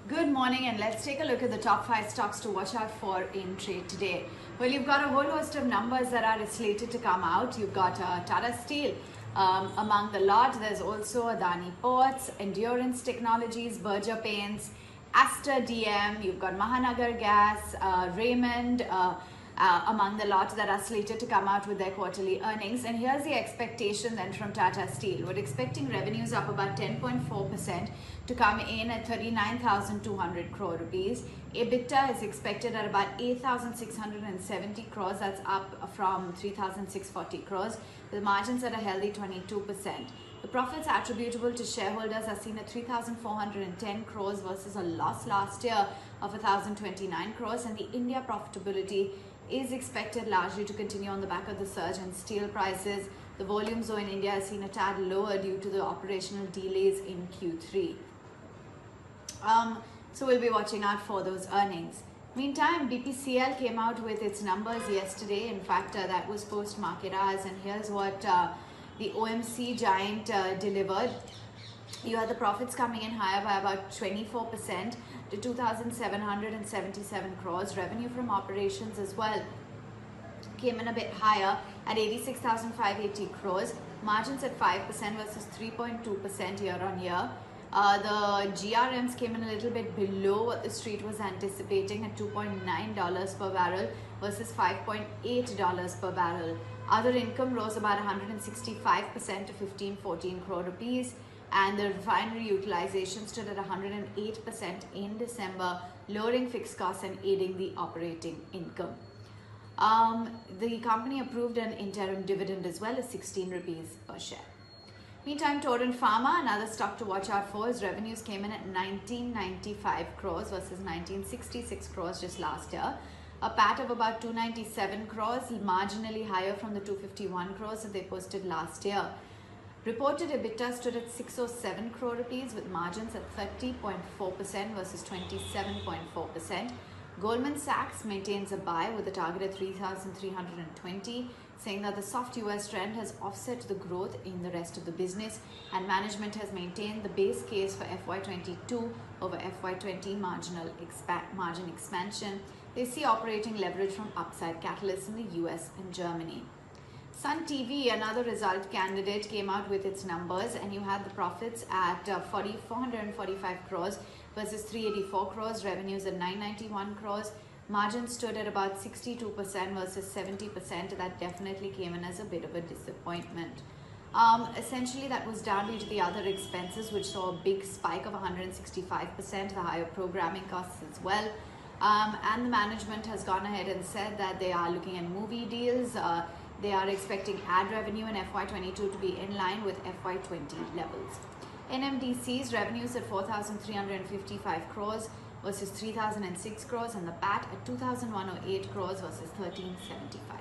Good morning, and let's take a look at the top 5 stocks to watch out for in trade today. Well, you've got a whole host of numbers that are slated to come out. You've got Tata Steel among the lot. There's also Adani Ports, Endurance Technologies, Berger Paints, Aster DM. You've got Mahanagar Gas, Raymond among the lot that are slated to come out with their quarterly earnings. And here's the expectation then from Tata Steel. We're expecting revenues up about 10.4% to come in at 39,200 crore rupees. EBITDA is expected at about 8,670 crores. That's up from 3,640 crores, with margins at a healthy 22%. The profits attributable to shareholders are seen at 3,410 crores versus a loss last year of 1,029 crores, and the India profitability is expected largely to continue on the back of the surge in steel prices. The volumes though in India has seen a tad lower due to the operational delays in Q3. So we'll be watching out for those earnings. Meantime, BPCL came out with its numbers yesterday. In fact, that was post-market hours, and here's what the OMC giant delivered. You had the profits coming in higher by about 24% to 2,777 crores. Revenue from operations as well came in a bit higher at 86,580 crores. Margins at 5% versus 3.2% year on year. The GRMs came in a little bit below what the street was anticipating at $2.9 per barrel versus $5.8 per barrel. Other income rose about 165% to 1514 crore rupees, and the refinery utilization stood at 108% in December, lowering fixed costs and aiding the operating income. The company approved an interim dividend as well as 16 rupees per share. Meantime, Torrent Pharma, another stock to watch out for, its revenues came in at 1995 crores versus 1966 crores just last year. A PAT of about 297 crores, marginally higher from the 251 crores that they posted last year. Reported EBITDA stood at 607 crore rupees with margins at 30.4% versus 27.4%. Goldman Sachs maintains a buy with a target at 3,320, saying that the soft US trend has offset the growth in the rest of the business, and management has maintained the base case for FY22 over FY20 margin expansion. They see operating leverage from upside catalysts in the US and Germany. Sun TV, another result candidate, came out with its numbers, and you had the profits at 445 crores versus 384 crores, revenues at 991 crores. Margins stood at about 62% versus 70%. That definitely came in as a bit of a disappointment. Essentially, that was down due to the other expenses, which saw a big spike of 165%, the higher programming costs as well. And the management has gone ahead and said that they are looking at movie deals. They are expecting ad revenue in FY22 to be in line with FY20 levels. NMDC's revenues at 4,355 crores versus 3,006 crores, and the PAT at 2,108 crores versus 1,375.